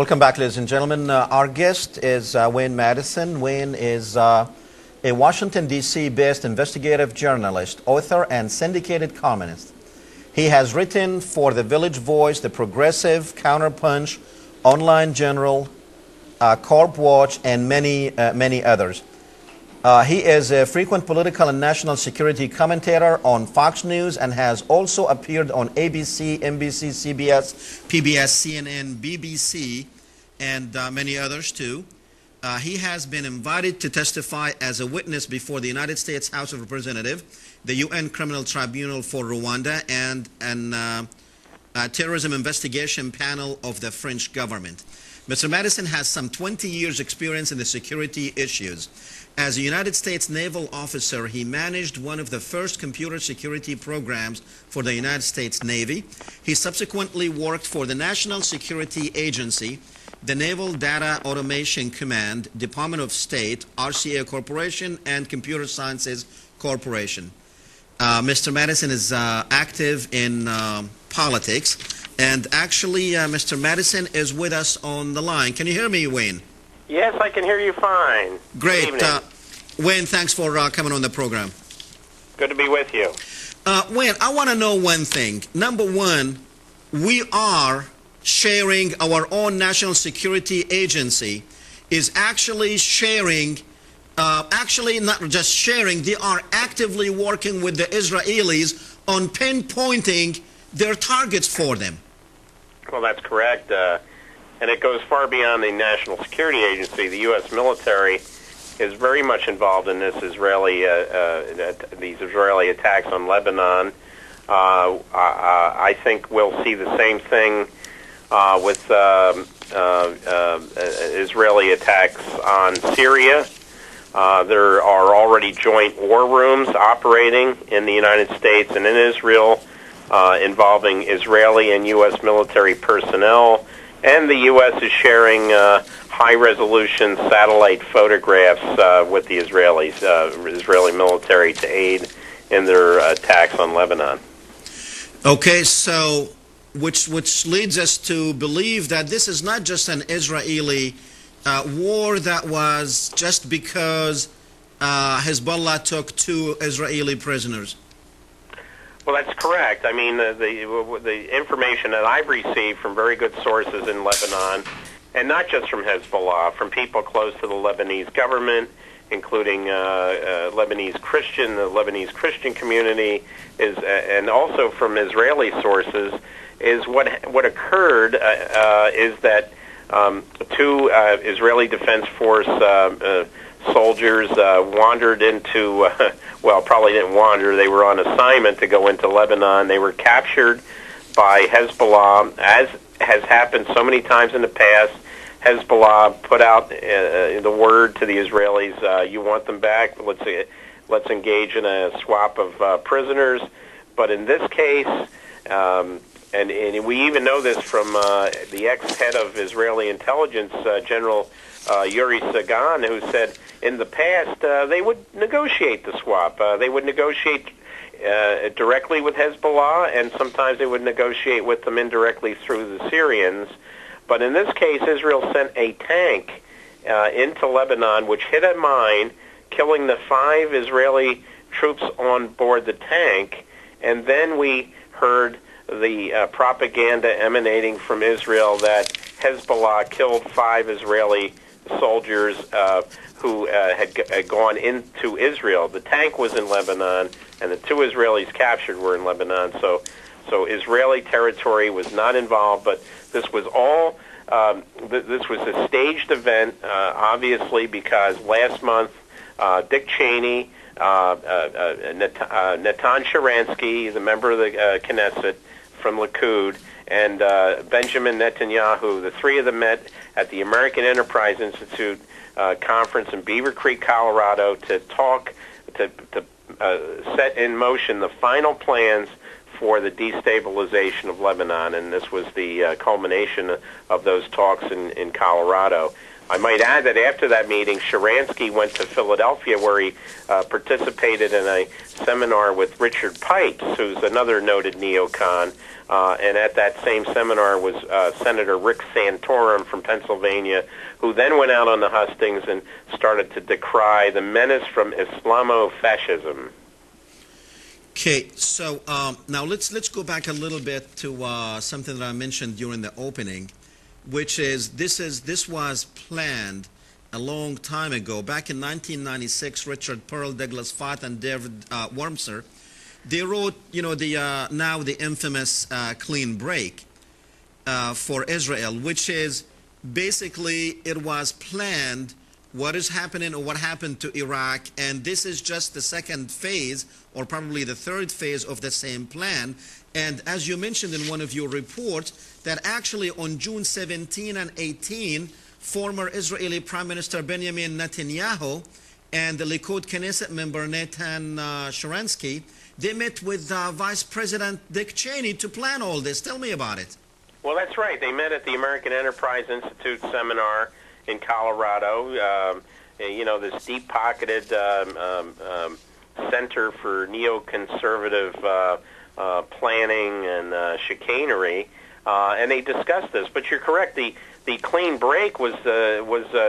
Welcome back, ladies and gentlemen. Our guest is Wayne Madsen. Wayne is a Washington, D.C. based investigative journalist, author, and syndicated columnist. He has written for The Village Voice, The Progressive, Counterpunch, Online General, Corp Watch, and many others. He is a frequent political and national security commentator on Fox News and has also appeared on ABC, NBC, CBS, PBS, CNN, BBC, and many others too. He has been invited to testify as a witness before the United States House of Representatives, the UN Criminal Tribunal for Rwanda, and a terrorism investigation panel of the French government. Mr. Madsen has some 20 years experience in the security issues. As a United States naval officer, he managed one of the first computer security programs for the United States Navy. He subsequently worked for the National Security Agency, the Naval Data Automation Command, Department of State, RCA Corporation, and Computer Sciences Corporation. Mr. Madsen is active in politics, and actually Mr. Madsen is with us on the line. Can you hear me, Wayne? Yes, I can hear you fine. Great. Wayne, thanks for coming on the program. Good to be with you. Wayne, I want to know one thing. Number one, we are sharing our own national security agency is actually sharing, actually not just sharing, they are actively working with the Israelis on pinpointing their targets for them. Well, that's correct. And it goes far beyond the National Security Agency. The U.S. military is very much involved in this these Israeli attacks on Lebanon. I think we'll see the same thing with Israeli attacks on Syria. There are already joint war rooms operating in the United States and in Israel involving Israeli and U.S. military personnel. And the U.S. is sharing high-resolution satellite photographs with the Israelis, Israeli military, to aid in their attacks on Lebanon. Okay, so which leads us to believe that this is not just an Israeli war that was just because Hezbollah took 2 Israeli prisoners. Well, that's correct. I mean, the information that I've received from very good sources in Lebanon, and not just from Hezbollah, from people close to the Lebanese government, including Lebanese Christian, the Lebanese Christian community, and also from Israeli sources, is what occurred is that 2 Israeli Defense Force soldiers wandered into, well, probably didn't wander, they were on assignment to go into Lebanon. They were captured by Hezbollah, as has happened so many times in the past. Hezbollah put out the word to the Israelis, you want them back, let's engage in a swap of prisoners. But in this case, and we even know this from the ex-head of Israeli intelligence, General Yuri Sagan, who said in the past they would negotiate the swap. They would negotiate directly with Hezbollah, and sometimes they would negotiate with them indirectly through the Syrians. But in this case, Israel sent a tank into Lebanon, which hit a mine, killing the 5 Israeli troops on board the tank. And then we heard the propaganda emanating from Israel that Hezbollah killed 5 Israeli soldiers who had gone into Israel. The tank was in Lebanon, and the 2 Israelis captured were in Lebanon. So Israeli territory was not involved, but this was all. This was a staged event, obviously, because last month Dick Cheney, Natan Sharansky, the member of the Knesset from Likud, and Benjamin Netanyahu, the 3 of them met at the American Enterprise Institute conference in Beaver Creek, Colorado, to talk, to set in motion the final plans for the destabilization of Lebanon, and this was the culmination of those talks in Colorado. I might add that after that meeting, Sharansky went to Philadelphia, where he participated in a seminar with Richard Pipes, who's another noted neocon. And at that same seminar was Senator Rick Santorum from Pennsylvania, who then went out on the hustings and started to decry the menace from Islamofascism. Okay, so now let's go back a little bit to something that I mentioned during the opening, which is this was planned a long time ago. Back in 1996, Richard Pearl, Douglas Fott, and David Wormser, they wrote, the now the infamous clean break for Israel, which is basically it was planned what is happening or what happened to Iraq, and this is just the second phase or probably the third phase of the same plan. And as you mentioned in one of your reports, that actually on June 17 and 18, former Israeli Prime Minister Benjamin Netanyahu and the Likud Knesset member Nathan Sharansky, they met with Vice President Dick Cheney to plan all this. Tell me about it. Well, that's right. They met at the American Enterprise Institute seminar in Colorado. This deep-pocketed Center for Neoconservative Planning and Chicanery, and they discussed this. But you're correct. The clean break was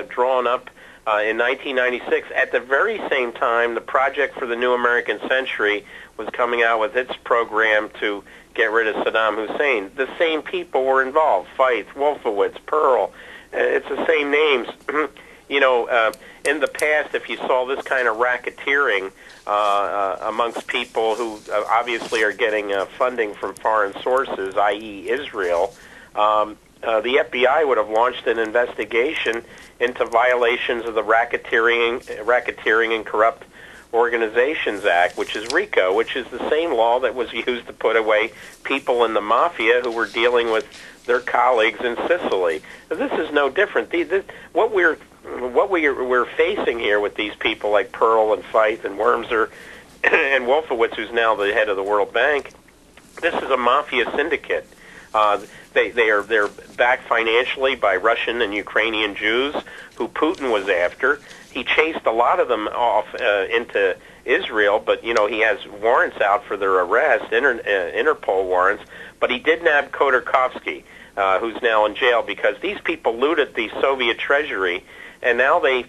drawn up in 1996. At the very same time, the Project for the New American Century was coming out with its program to get rid of Saddam Hussein. The same people were involved: Feith, Wolfowitz, Pearl. It's the same names. In the past, if you saw this kind of racketeering amongst people who obviously are getting funding from foreign sources, i.e. Israel, the FBI would have launched an investigation into violations of the Racketeering and Corrupt Organizations Act, which is RICO, which is the same law that was used to put away people in the mafia who were dealing with their colleagues in Sicily. This is no different. What we're facing here with these people like Pearl and Feith and Wormser and Wolfowitz, who's now the head of the World Bank, this is a mafia syndicate. They're backed financially by Russian and Ukrainian Jews who Putin was after. He chased a lot of them off into Israel, but he has warrants out for their arrest, Interpol warrants. But he did nab Khodorkovsky, who's now in jail, because these people looted the Soviet treasury, and now they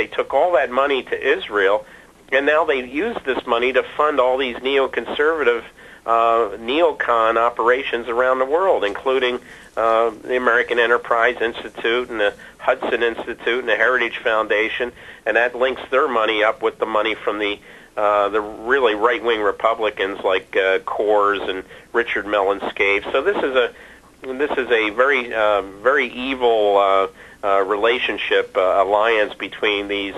took all that money to Israel, and now they use this money to fund all these neoconservative neocon operations around the world, including the American Enterprise Institute and the Hudson Institute and the Heritage Foundation, and that links their money up with the money from the really right-wing Republicans like Coors and Richard Mellon Scaife. So this is a very evil relationship alliance between these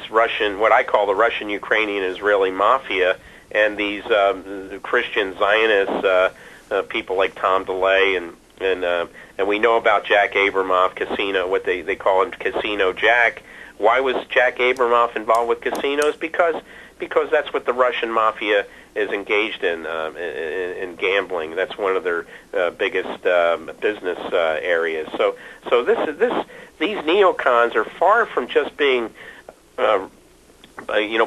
Russian, what I call the Russian, Ukrainian, Israeli mafia, and these Christian Zionist people like Tom DeLay, and we know about Jack Abramoff, Casino, what they call him, Casino Jack. Why was Jack Abramoff involved with casinos? Because that's what the Russian mafia is engaged in gambling. That's one of their biggest business areas. So these neocons are far from just being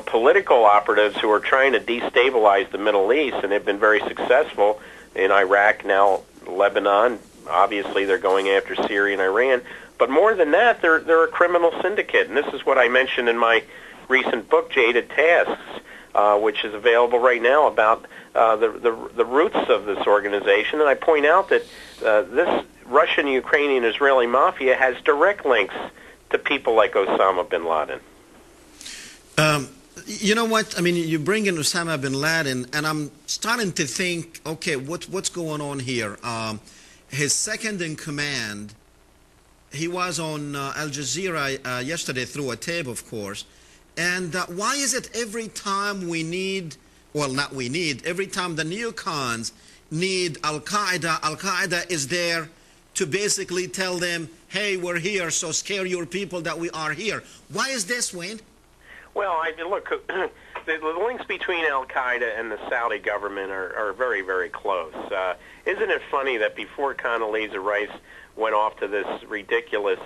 political operatives who are trying to destabilize the Middle East, and they've been very successful in Iraq, now Lebanon. Obviously, they're going after Syria and Iran. But more than that, they're a criminal syndicate, and this is what I mentioned in my recent book, Jaded Tasks, which is available right now, about the roots of this organization. And I point out that this Russian, Ukrainian, Israeli mafia has direct links to people like Osama bin Laden. You know what? I mean, you bring in Osama bin Laden, and I'm starting to think, okay, what's going on here? His second in command, he was on Al Jazeera yesterday through a tape, of course. And why is it every time every time the neocons need Al-Qaeda is there to basically tell them, hey, we're here, so scare your people that we are here. Why is this, Wayne? Well, look, the links between Al-Qaeda and the Saudi government are very, very close. Isn't it funny that before Condoleezza Rice went off to this ridiculous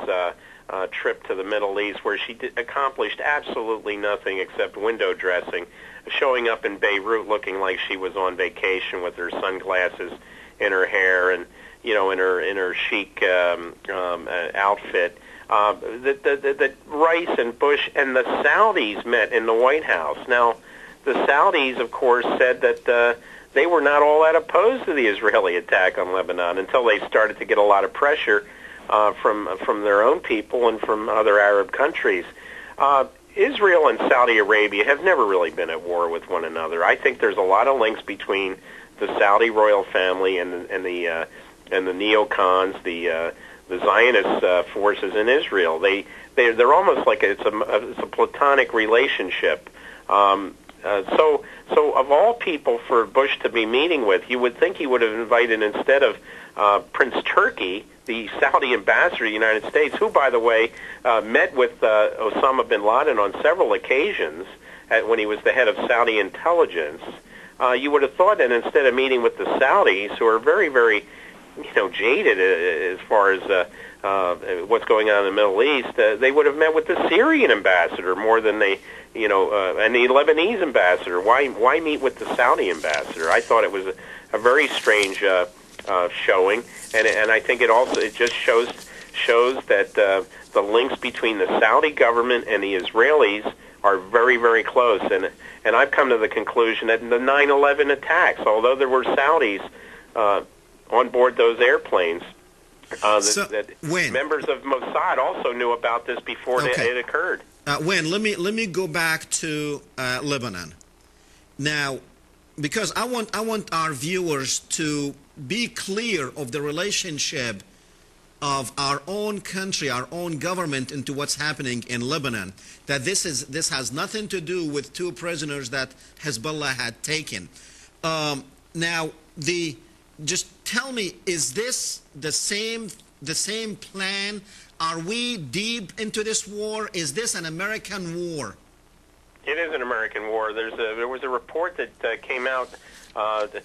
trip to the Middle East where she accomplished absolutely nothing except window dressing, showing up in Beirut looking like she was on vacation with her sunglasses in her hair and, you know, in her chic outfit. That Rice and Bush and the Saudis met in the White House. Now, the Saudis, of course, said that they were not all that opposed to the Israeli attack on Lebanon until they started to get a lot of pressure from their own people and from other Arab countries. Israel and Saudi Arabia have never really been at war with one another. I think there's a lot of links between the Saudi royal family and the neocons, the Zionist forces in Israel. They're almost like it's a platonic relationship. So of all people for Bush to be meeting with, you would think he would have invited, instead of Prince Turki, the Saudi ambassador to the United States, who, by the way, met with Osama bin Laden on several occasions when he was the head of Saudi intelligence. You would have thought that instead of meeting with the Saudis, who are very, very, jaded as far as what's going on in the Middle East, they would have met with the Syrian ambassador more than they, and the Lebanese ambassador. Why meet with the Saudi ambassador? I thought it was a very strange showing, and I think it just shows that the links between the Saudi government and the Israelis are very, very close. And I've come to the conclusion that in the 9/11 attacks, although there were Saudis on board those airplanes, members of Mossad also knew about this before it occurred. Let me go back to Lebanon now, because I want our viewers to be clear of the relationship of our own country, our own government, into what's happening in Lebanon. That this has nothing to do with two prisoners that Hezbollah had taken. Now, just tell me, is this the same plan? Are we deep into this war? Is this an American war? It is an American war. There was a report that came out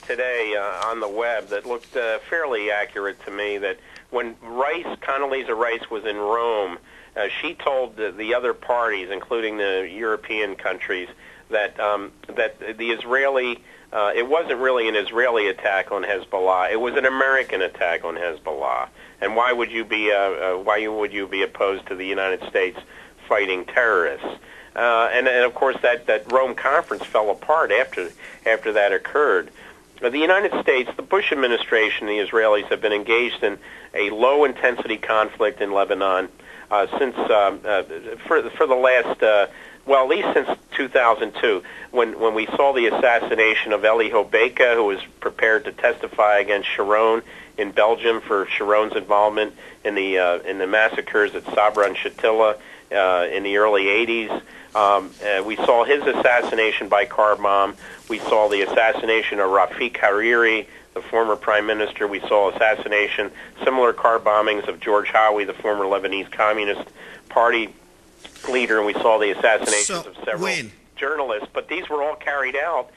today on the web that looked fairly accurate to me, that when Condoleezza Rice was in Rome, she told the other parties, including the European countries, that the Israeli it wasn't really an Israeli attack on Hezbollah. It was an American attack on Hezbollah. And why would you be opposed to the United States fighting terrorists? And of course that Rome conference fell apart after that occurred. The United States, the Bush administration, the Israelis have been engaged in a low-intensity conflict in Lebanon since for the last at least since 2002, when we saw the assassination of Eli Hobeika, who was prepared to testify against Sharon in Belgium for Sharon's involvement in the massacres at Sabra and Shatila in the early 80s. We saw his assassination by car bomb. We saw the assassination of Rafik Hariri, the former prime minister. We saw similar car bombings of George Howie, the former Lebanese Communist Party leader, and we saw the assassinations of several journalists. But these were all carried out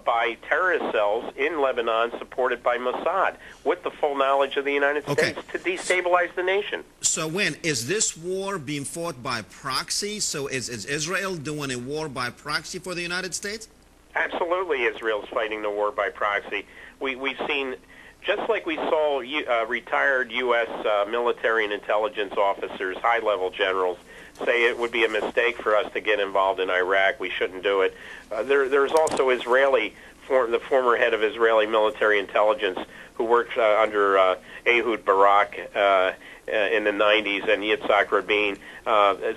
by terrorist cells in Lebanon, supported by Mossad, with the full knowledge of the United States to destabilize the nation. So is this war being fought by proxy? So is Israel doing a war by proxy for the United States? Absolutely, Israel's fighting the war by proxy. We've seen, just like we saw retired U.S. military and intelligence officers, high-level generals, say it would be a mistake for us to get involved in Iraq. We shouldn't do it. There's also the former head of Israeli military intelligence, who worked under Ehud Barak in the 90s, and Yitzhak Rabin,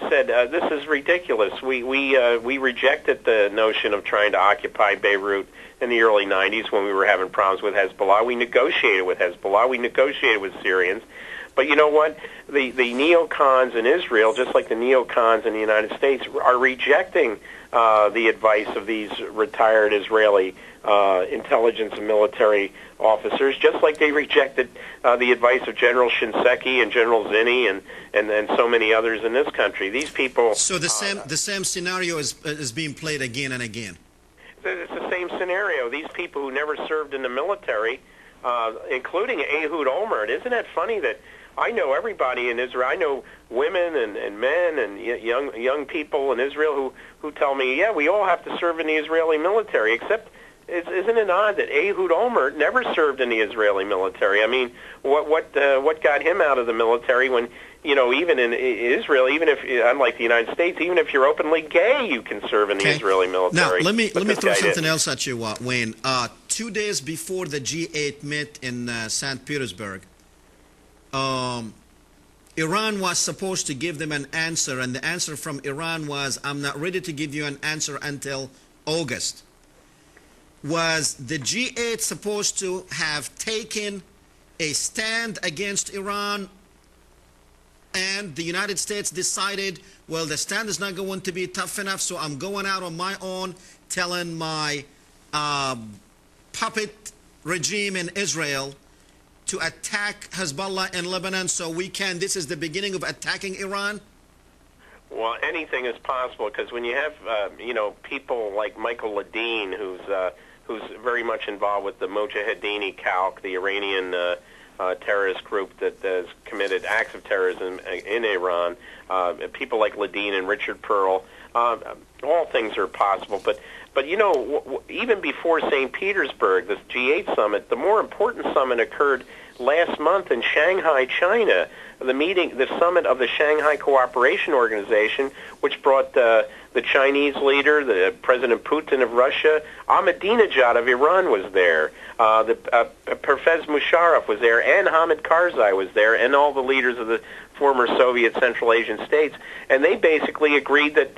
said this is ridiculous. We rejected the notion of trying to occupy Beirut in the early 90s when we were having problems with Hezbollah. We negotiated with Hezbollah. We negotiated with Syrians. But you know what? The neocons in Israel, just like the neocons in the United States, are rejecting the advice of these retired Israeli intelligence and military officers, just like they rejected the advice of General Shinseki and General Zinni and so many others in this country. These people. So the same scenario is being played again and again. It's the same scenario. These people who never served in the military, including Ehud Olmert. Isn't that funny that I know everybody in Israel. I know women and men and young people in Israel who tell me, yeah, we all have to serve in the Israeli military, except isn't it odd that Ehud Olmert never served in the Israeli military? I mean, what got him out of the military when, even in Israel, even if, unlike the United States, even if you're openly gay, you can serve in the Israeli military. Now, let me throw something else at you, Wayne. 2 days before the G8 met in St. Petersburg, Iran was supposed to give them an answer, and the answer from Iran was, I'm not ready to give you an answer until August. Was the G8 supposed to have taken a stand against Iran, and the United States decided, well, the stand is not going to be tough enough, so I'm going out on my own, telling my puppet regime in Israel to attack Hezbollah in Lebanon, so this is the beginning of attacking Iran? Well, anything is possible, because when you have, people like Michael Ladine, who's very much involved with the Mojahedin Khalq, the Iranian terrorist group that has committed acts of terrorism in Iran, people like Ladine and Richard Pearl, all things are possible. But even before St. Petersburg, this G8 summit, the more important summit occurred last month in Shanghai, China. The summit of the Shanghai Cooperation Organization, which brought the Chinese leader, the President Putin of Russia, Ahmadinejad of Iran was there, Pervez Musharraf was there, and Hamid Karzai was there, and all the leaders of the former Soviet Central Asian states, and they basically agreed that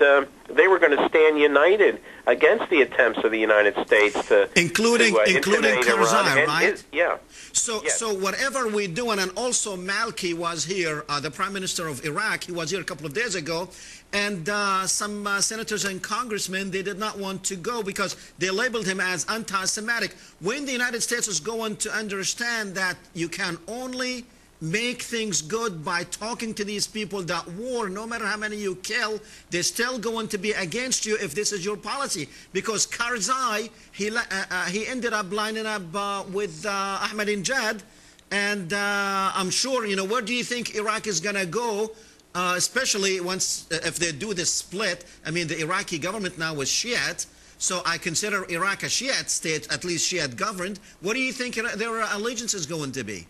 they were going to stand united against the attempts of the United States to including Karzai, Iran. right? Yeah. So whatever we're doing, and also Malki was here, the Prime Minister of Iraq. He was here a couple of days ago, and some senators and congressmen, they did not want to go because they labeled him as anti-Semitic. When the United States is going to understand that you can only make things good by talking to these people, that war, no matter how many you kill, they're still going to be against you if this is your policy. Because Karzai, he ended up lining up with Ahmadinejad, and I'm sure, where do you think Iraq is going to go, especially if they do this split? I mean, the Iraqi government now is Shiite, so I consider Iraq a Shiite state, at least Shiite governed. What do you think their allegiance is going to be?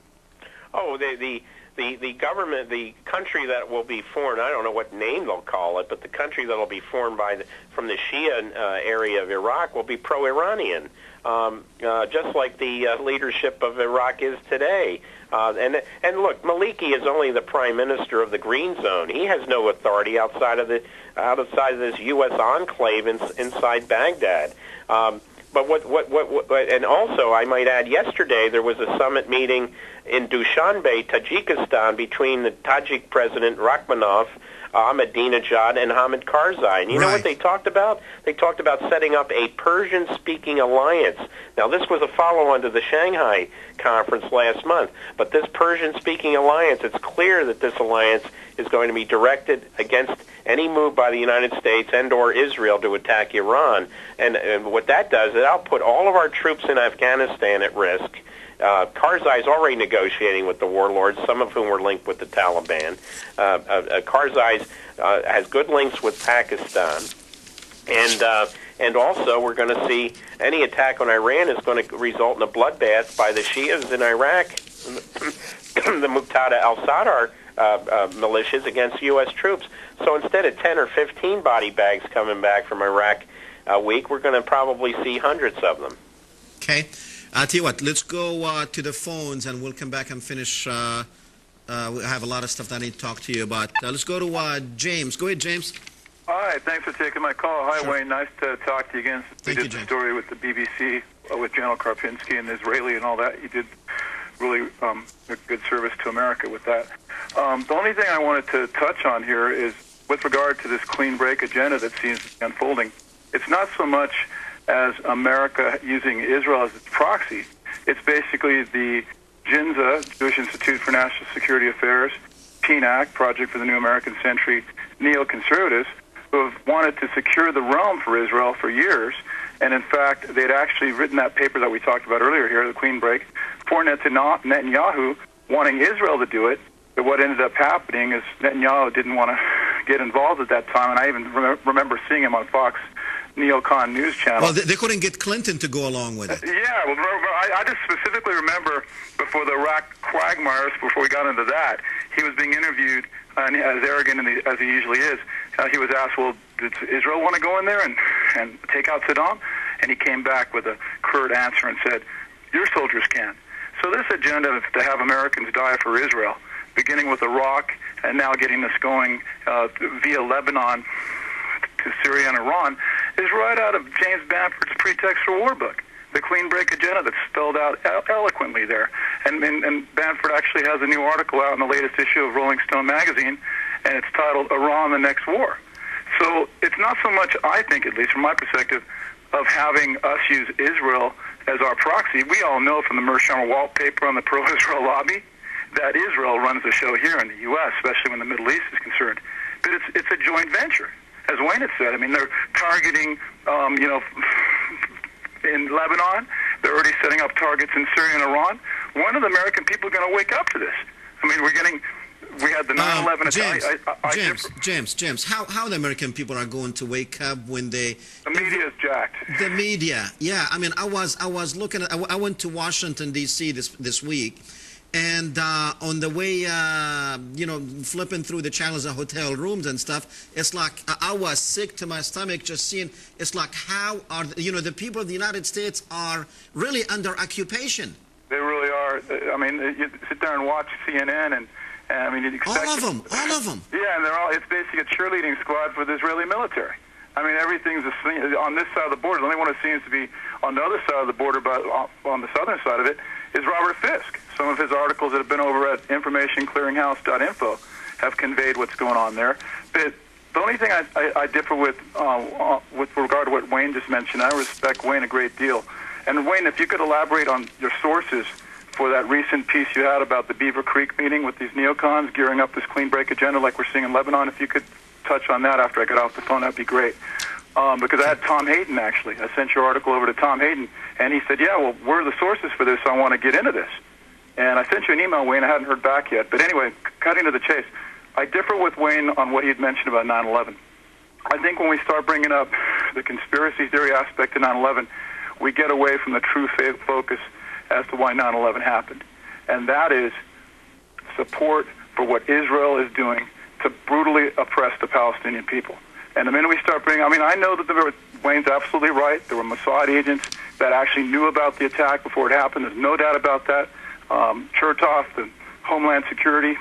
Oh, the government, the country that will be formed, I don't know what name they'll call it, but the country that will be formed from the Shia area of Iraq will be pro-Iranian, just like the leadership of Iraq is today. And look, Maliki is only the prime minister of the Green Zone. He has no authority outside of this U.S. enclave inside Baghdad. But and also I might add, yesterday there was a summit meeting in Dushanbe, Tajikistan, between the Tajik president Rakhmanov, Ahmadinejad, and Hamid Karzai. And you know what they talked about? They talked about setting up a Persian-speaking alliance. Now, this was a follow-on to the Shanghai conference last month. But this Persian-speaking alliance, it's clear that this alliance is going to be directed against any move by the United States and or Israel to attack Iran. And what that does, it'll put all of our troops in Afghanistan at risk. Karzai is already negotiating with the warlords, some of whom were linked with the Taliban. Karzai has good links with Pakistan. And also we're going to see any attack on Iran is going to result in a bloodbath by the Shias in Iraq, the Muqtada al-Sadr militias against U.S. troops. So instead of 10 or 15 body bags coming back from Iraq a week, we're going to probably see hundreds of them. Okay. I'll tell you what, let's go to the phones and we'll come back and finish. We have a lot of stuff that I need to talk to you about. Let's go to James. Go ahead, James. Hi, thanks for taking my call. Hi, Sure. Wayne. Nice to talk to you again. Thank we you, did the James. story with the BBC, with General Karpinski and the Israeli and all that. You did really a good service to America with that. The only thing I wanted to touch on here is with regard to this clean break agenda that seems to be unfolding. It's not so much as America using Israel as its proxy. It's basically the JINSA, Jewish Institute for National Security Affairs, PNAC, Project for the New American Century, neoconservatives, who have wanted to secure the realm for Israel for years. And in fact, they'd actually written that paper that we talked about earlier here, the Clean Break, for Netanyahu, wanting Israel to do it, But what ended up happening is Netanyahu didn't want to get involved at that time, and I even remember seeing him on Fox Neocon News Channel. Well, they couldn't get Clinton to go along with it. Yeah, well, I just specifically remember before the Iraq quagmires, before we got into that, he was being interviewed, and as arrogant as he usually is, he was asked, well, did Israel want to go in there and take out Saddam? And he came back with a curt answer and said, your soldiers can. So this agenda to have Americans die for Israel, beginning with Iraq and now getting this going via Lebanon to Syria and Iran, is right out of James Bamford's Pretext for War book, the clean break agenda that's spelled out eloquently there. And Bamford actually has a new article out in the latest issue of Rolling Stone magazine, and it's titled Iran, the Next War. So it's not so much, I think, at least from my perspective, of having us use Israel as our proxy. We all know from the Mearsheimer wallpaper on the pro-Israel lobby that Israel runs the show here in the U.S., especially when the Middle East is concerned. But it's a joint venture, as Wayne had said. I mean, they're targeting, in Lebanon. They're already setting up targets in Syria and Iran. When are the American people going to wake up to this? I mean, we had the 9/11 attack. James, how the American people are going to wake up when the media is jacked. The media, yeah. I mean, I was looking at. I went to Washington D.C. this week, and on the way, flipping through the channels of hotel rooms and stuff, it's like I was sick to my stomach just seeing. It's like how are the people of the United States are really under occupation. They really are. I mean, you sit there and watch CNN and I mean, you'd expect all of them. Yeah, and it's basically a cheerleading squad for the Israeli military. I mean, everything's on this side of the border. The only one that seems to be on the other side of the border, but on the southern side of it, is Robert Fisk. Some of his articles that have been over at informationclearinghouse.info have conveyed what's going on there. But the only thing I differ with regard to what Wayne just mentioned, I respect Wayne a great deal. And Wayne, if you could elaborate on your sources for that recent piece you had about the Beaver Creek meeting with these neocons gearing up this clean break agenda like we're seeing in Lebanon. If you could touch on that after I got off the phone, that'd be great. Because I had Tom Hayden, actually. I sent your article over to Tom Hayden, and he said, yeah, well, where are the sources for this? I want to get into this. And I sent you an email, Wayne. I hadn't heard back yet. But anyway, cutting to the chase, I differ with Wayne on what he had mentioned about 9/11. I think when we start bringing up the conspiracy theory aspect of 9/11, we get away from the true focus as to why 9/11 happened. And that is support for what Israel is doing to brutally oppress the Palestinian people. And the minute we start bringing, I know that Wayne's absolutely right. There were Mossad agents that actually knew about the attack before it happened. There's no doubt about that. Chertoff, the Homeland Security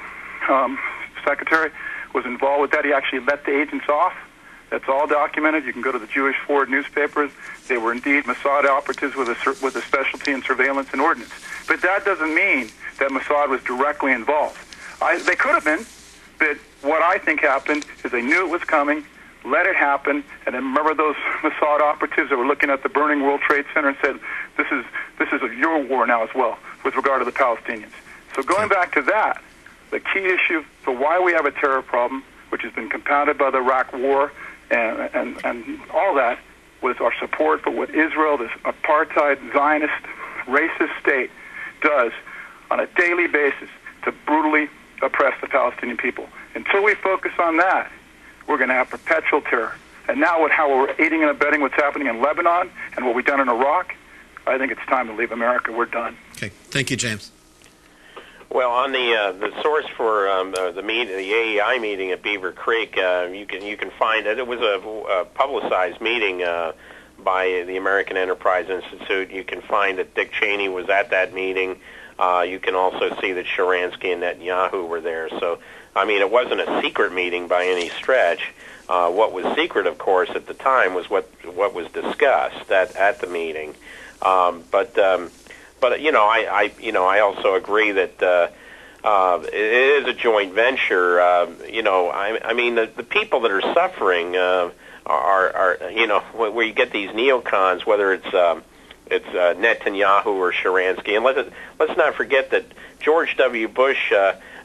Secretary, was involved with that. He actually let the agents off. That's all documented. You can go to the Jewish Forward newspapers. They were indeed Mossad operatives with a specialty in surveillance and ordnance. But that doesn't mean that Mossad was directly involved. They could have been, but what I think happened is they knew it was coming, let it happen, and then remember those Mossad operatives that were looking at the burning World Trade Center and said, this is your war now as well with regard to the Palestinians. So going back to that, the key issue for why we have a terror problem, which has been compounded by the Iraq War, and all that, was our support for what Israel, this apartheid, Zionist, racist state, does on a daily basis to brutally oppress the Palestinian people. Until we focus on that, we're going to have perpetual terror. And now with how we're aiding and abetting what's happening in Lebanon and what we've done in Iraq, I think it's time to leave America. We're done. Okay. Thank you, James. Well, on the source for the AEI meeting at Beaver Creek, you can find it. It was a publicized meeting by the American Enterprise Institute. You can find that Dick Cheney was at that meeting. You can also see that Sharansky and Netanyahu were there. So, it wasn't a secret meeting by any stretch. What was secret, of course, at the time was what was discussed at the meeting. But I also agree that it is a joint venture. The people that are suffering are where you get these neocons, whether it's Netanyahu or Sharansky, and let's not forget that George W. Bush,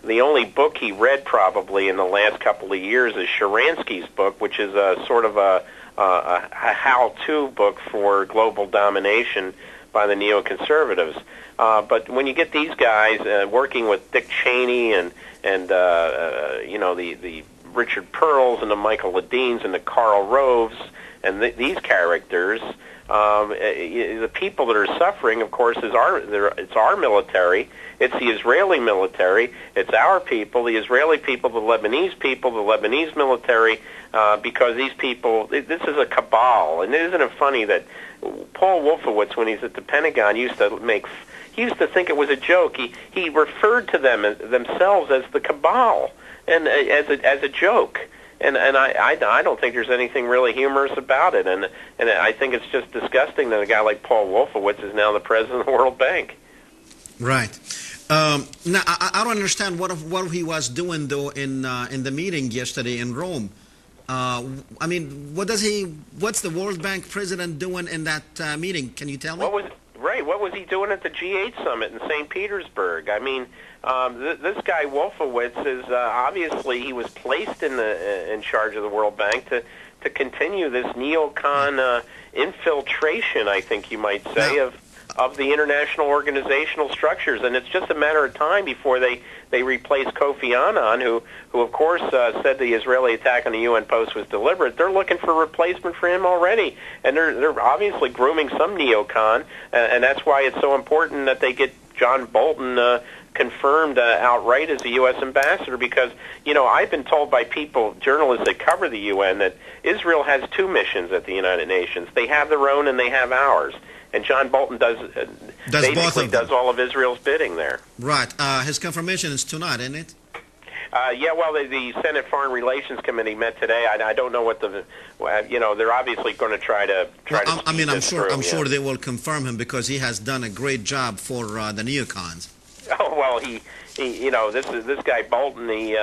the only book he read probably in the last couple of years is Sharansky's book, which is a sort of a how-to book for global domination by the neoconservatives. But when you get these guys working with Dick Cheney and the Richard Pearls and the Michael Ledines and the Karl Roves and these characters, the people that are suffering, of course, it's our military, it's the Israeli military, it's our people, the Israeli people, the Lebanese military, because these people, this is a cabal. And isn't it funny that Paul Wolfowitz, when he's at the Pentagon, he used to think it was a joke. He referred to themselves as the cabal, and as a joke. And I don't think there's anything really humorous about it. And I think it's just disgusting that a guy like Paul Wolfowitz is now the president of the World Bank. Right. Now I don't understand what he was doing though in the meeting yesterday in Rome. I mean, what's the World Bank president doing in that meeting? Can you tell me? What was he doing at the G8 summit in St. Petersburg? I mean, this guy Wolfowitz is obviously he was placed in charge of the World Bank to continue this neocon infiltration, I think you might say, of the international organizational structures, and it's just a matter of time before they replace Kofi Annan, who of course said the Israeli attack on the UN post was deliberate. They're looking for a replacement for him already, and they're obviously grooming some neocon, and that's why it's so important that they get John Bolton confirmed outright as a U.S. ambassador, because, I've been told by journalists that cover the UN, that Israel has two missions at the United Nations. They have their own and they have ours. And John Bolton does all of Israel's bidding there. Right. His confirmation is tonight, isn't it? The Senate Foreign Relations Committee met today. I don't know what they're obviously going to try to. I'm sure they will confirm him because he has done a great job for the neocons. Oh well, this guy Bolton. He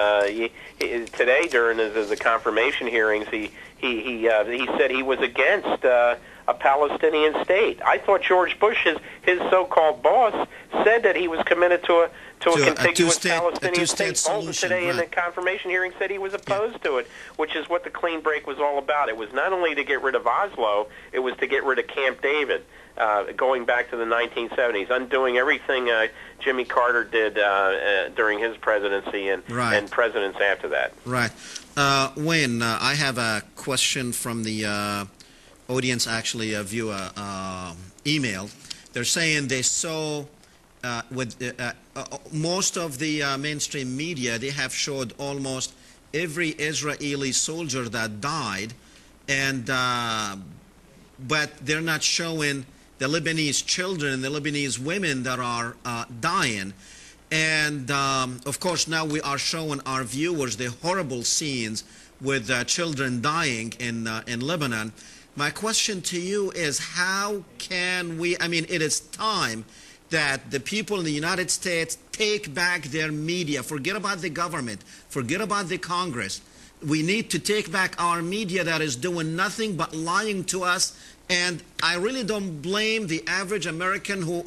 today during the confirmation hearings, he said he was against a Palestinian state. I thought George Bush, his so-called boss, said that he was committed to a contiguous Palestinian state. Bolton today in the confirmation hearing said he was opposed to it, which is what the clean break was all about. It was not only to get rid of Oslo, it was to get rid of Camp David, going back to the 1970s, undoing everything Jimmy Carter did during his presidency and presidents after that. Right. Wayne, I have a question from the audience, actually a viewer email. They're saying they saw most of the mainstream media, they have showed almost every Israeli soldier that died, and but they're not showing the Lebanese children, the Lebanese women that are dying. And of course now we are showing our viewers the horrible scenes with children dying in Lebanon. My question to you is, how can we, it is time that the people in the United States take back their media. Forget about the government. Forget about the Congress. We need to take back our media that is doing nothing but lying to us. And I really don't blame the average American who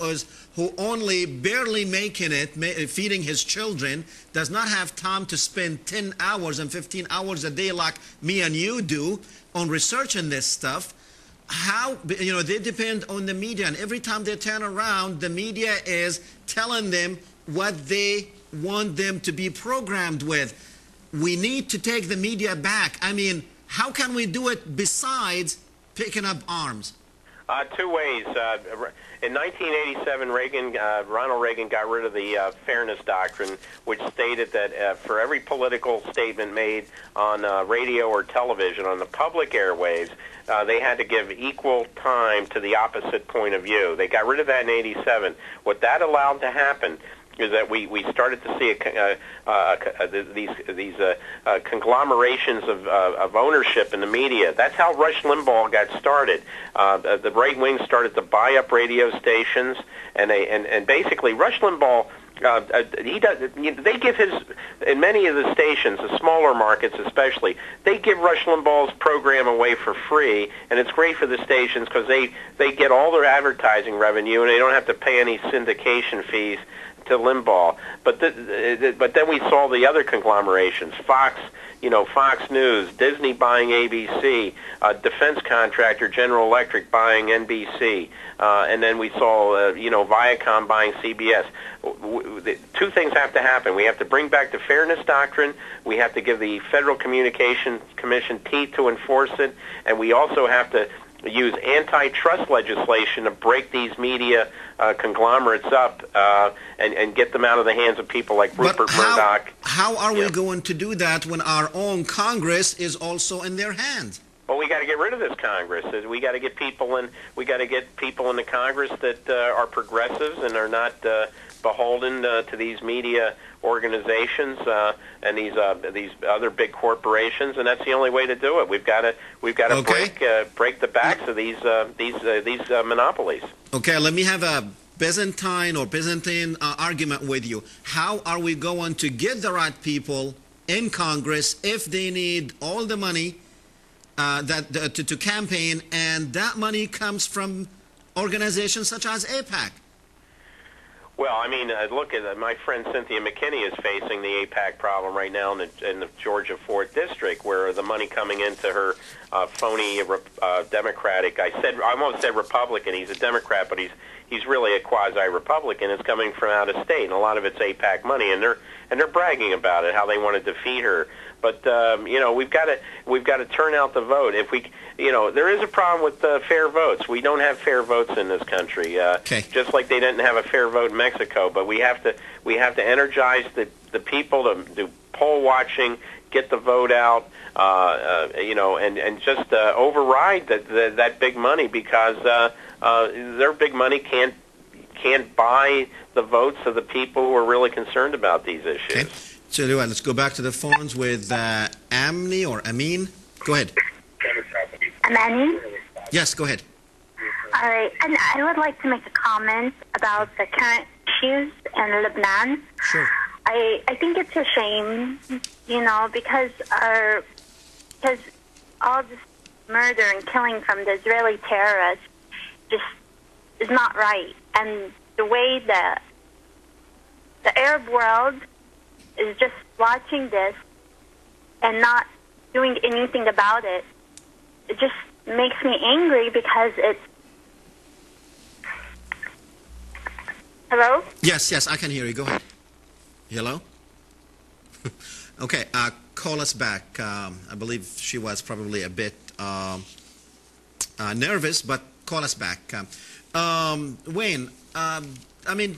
only barely making it, feeding his children, does not have time to spend 10 hours and 15 hours a day like me and you do on researching this stuff. How, they depend on the media, and every time they turn around, the media is telling them what they want them to be programmed with. We need to take the media back. How can we do it besides picking up arms? Two ways. In 1987, Ronald Reagan got rid of the Fairness Doctrine, which stated that for every political statement made on radio or television, on the public airwaves, they had to give equal time to the opposite point of view. They got rid of that in 87. What that allowed to happen is that we started to see these conglomerations of ownership in the media. That's how Rush Limbaugh got started. The right wing started to buy up radio stations, and basically Rush Limbaugh. They give in many of the stations, the smaller markets especially, they give Rush Limbaugh's program away for free, and it's great for the stations because they get all their advertising revenue, and they don't have to pay any syndication fees Limbaugh. But then we saw the other conglomerations, Fox News, Disney buying ABC, defense contractor General Electric buying NBC, and then we saw Viacom buying CBS. Two things have to happen. We have to bring back the fairness doctrine. We have to give the Federal Communications Commission teeth to enforce it, and we also have to use antitrust legislation to break these media conglomerates up and get them out of the hands of people like Rupert Murdoch. How are we going to do that when our own Congress is also in their hands? Well, we got to get rid of this Congress. We got to get people in. We got to get people in the Congress that are progressives and are not beholden to these media organizations and these other big corporations, and that's the only way to do it. We've got to break the backs of these monopolies. Okay, let me have a Byzantine argument with you. How are we going to get the right people in Congress if they need all the money to campaign, and that money comes from organizations such as AIPAC? Well, I mean, look at my friend Cynthia McKinney is facing the AIPAC problem right now in the Georgia 4th District, where the money coming into her phony Democratic, I almost said Republican. He's a Democrat, but he's really a quasi-Republican. It's coming from out of state, and a lot of it's AIPAC money, and they're bragging about it, how they want to defeat her. But we've got to turn out the vote. If we, there is a problem with fair votes. We don't have fair votes in this country, just like they didn't have a fair vote in Mexico. But we have to energize the people to do poll watching, get the vote out, and just override that big money, because their big money can't buy the votes of the people who are really concerned about these issues. Okay. So let's go back to the phones with Amni or Amin. Go ahead. Amani? Yes, go ahead. All right. And I would like to make a comment about the current issues in Lebanon. Sure. I think it's a shame, because all this murder and killing from the Israeli terrorists just is not right. And the way that the Arab world is just watching this and not doing anything about it, it just makes me angry, because it's... Hello? Yes, I can hear you. Go ahead. Hello? Okay, call us back. I believe she was probably a bit nervous, but call us back. Wayne, I mean,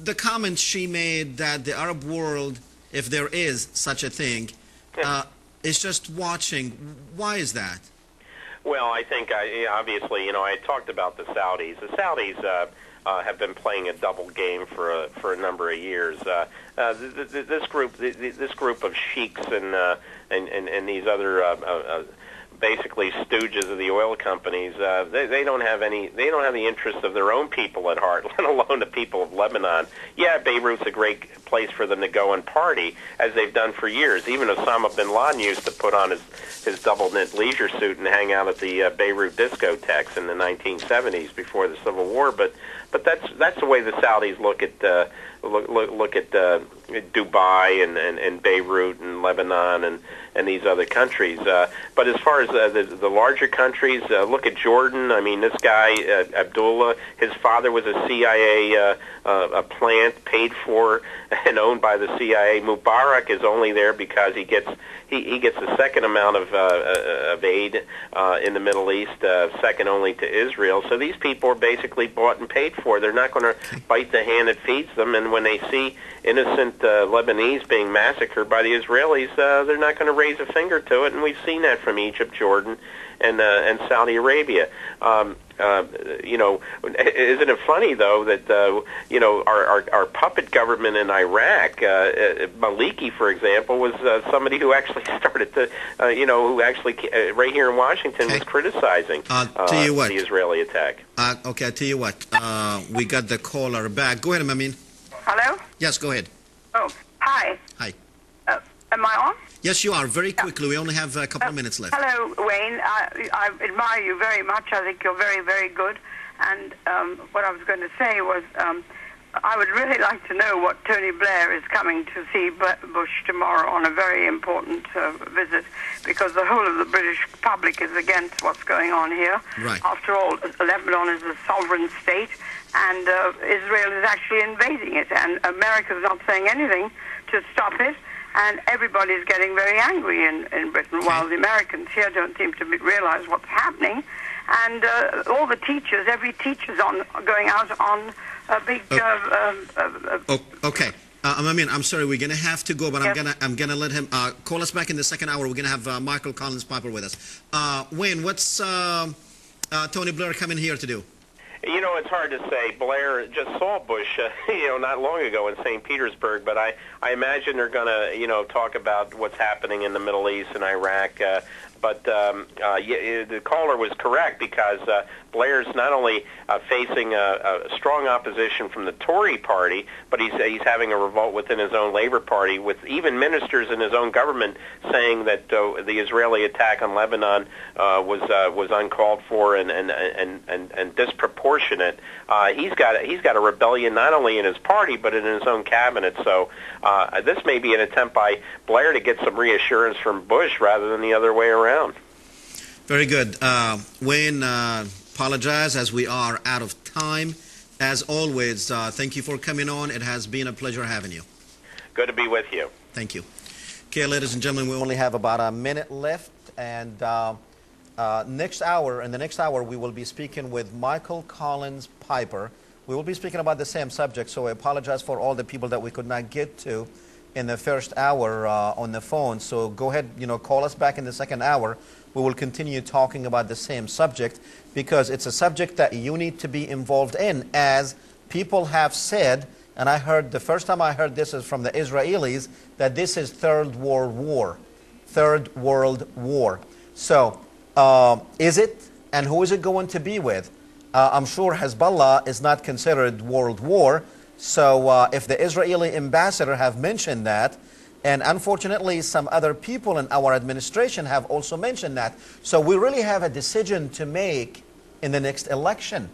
the comment she made that the Arab world, if there is such a thing, is just watching. Why is that? Well, I think, obviously, I talked about the Saudis. The Saudis have been playing a double game for a number of years. This group of sheiks and these other basically stooges of the oil companies, they don't have the interests of their own people at heart, let alone the people of Lebanon. Yeah, Beirut's a great place for them to go and party, as they've done for years. Even Osama bin Laden used to put on his double-knit leisure suit and hang out at the Beirut discotheques in the 1970s before the Civil War. But that's the way the Saudis look at Dubai and Beirut and Lebanon and these other countries. But as far as the larger countries, look at Jordan. I mean, this guy Abdullah, his father was a CIA a plant paid for and owned by the CIA. Mubarak is only there because he gets the second amount of aid in the Middle East, second only to Israel. So these people are basically bought and paid for. They're not going to bite the hand that feeds them. And when they see innocent Lebanese being massacred by the Israelis, they're not going to raise a finger to it. And we've seen that from Egypt, Jordan, and Saudi Arabia. Isn't it funny though that our puppet government in Iraq, Maliki, for example, was somebody who actually started to, who actually right here in Washington was criticizing the Israeli attack. Okay, I'll tell you what. We got the caller back. Go ahead, Mamin. Hello? Yes, go ahead. Oh, hi. Hi. Am I on? Yes, you are. Very quickly. We only have a couple of minutes left. Hello, Wayne. I admire you very much. I think you're very, very good. And what I was going to say was, I would really like to know what Tony Blair is coming to see Bush tomorrow on a very important visit, because the whole of the British public is against what's going on here. Right. After all, Lebanon is a sovereign state, and Israel is actually invading it, and America's not saying anything to stop it, and everybody's getting very angry in Britain, while the Americans here don't seem to realize what's happening. And all the teachers, every teacher's going out on a big. Okay. Amin, I'm sorry, we're gonna have to go, but yes. I'm gonna let him call us back in the second hour. We're gonna have Michael Collins Piper with us. Wayne, what's Tony Blair coming here to do? You know, it's hard to say. Blair just saw Bush, not long ago in St. Petersburg, but I imagine they're going to, talk about what's happening in the Middle East and Iraq. But the caller was correct, because Blair's not only facing a strong opposition from the Tory party, but he's having a revolt within his own Labour Party, with even ministers in his own government saying that the Israeli attack on Lebanon was uncalled for and disproportionate. He's got a rebellion not only in his party but in his own cabinet. So this may be an attempt by Blair to get some reassurance from Bush rather than the other way around. Very good. Wayne, apologize as we are out of time. As always, thank you for coming on. It has been a pleasure having you. Good to be with you. Thank you. Okay, ladies and gentlemen, we only have about a minute left, and in the next hour, we will be speaking with Michael Collins Piper. We will be speaking about the same subject, so I apologize for all the people that we could not get to in the first hour on the phone. So go ahead, call us back in the second hour. We will continue talking about the same subject, because it's a subject that you need to be involved in, as people have said, and I heard, the first time I heard this is from the Israelis, that this is Third World War. Third World War. So, is it, and who is it going to be with? I'm sure Hezbollah is not considered World War, so if the Israeli ambassador have mentioned that, and unfortunately some other people in our administration have also mentioned that, so we really have a decision to make in the next election.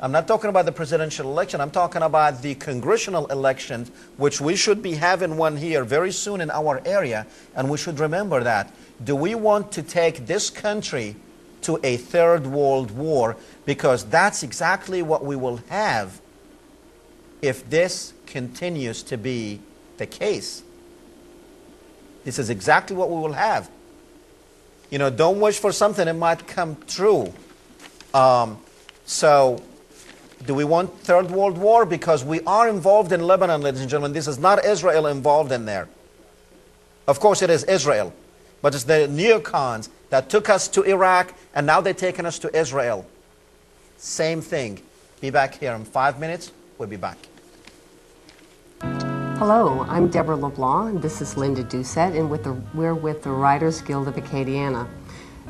I'm not talking about the presidential election, I'm talking about the congressional elections, which we should be having one here very soon in our area, and we should remember that. Do we want to take this country to a third world war? Because that's exactly what we will have if this continues to be the case. This is exactly what we will have. Don't wish for something that might come true. So, do we want Third World War? Because we are involved in Lebanon, ladies and gentlemen. This is not Israel involved in there. Of course it is Israel. But it's the neocons that took us to Iraq, and now they're taking us to Israel. Same thing. Be back here in 5 minutes. We'll be back. Hello, I'm Deborah LeBlanc, and this is Linda Doucette, and we're with the Writers Guild of Acadiana.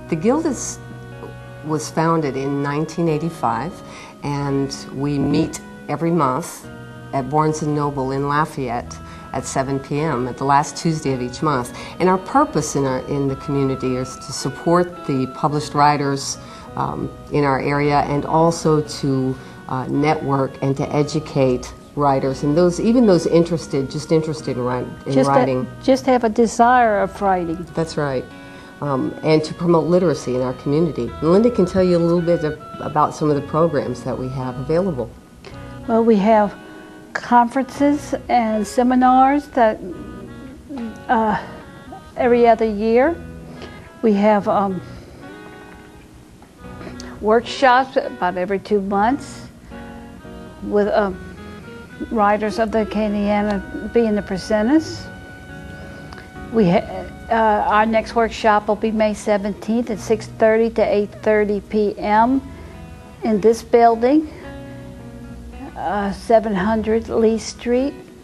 The Guild was founded in 1985, and we meet every month at Barnes & Noble in Lafayette at 7 p.m. at the last Tuesday of each month. And our purpose in the community is to support the published writers in our area, and also to network and to educate writers, and those interested in writing. Just have a desire of writing. That's right. And to promote literacy in our community. And Linda can tell you a little bit about some of the programs that we have available. Well, we have conferences and seminars that every other year. We have workshops about every 2 months with writers of the Acadiana being the presenters. Our next workshop will be May 17th at 6:30 to 8:30 p.m. in this building, 700 Lee Street.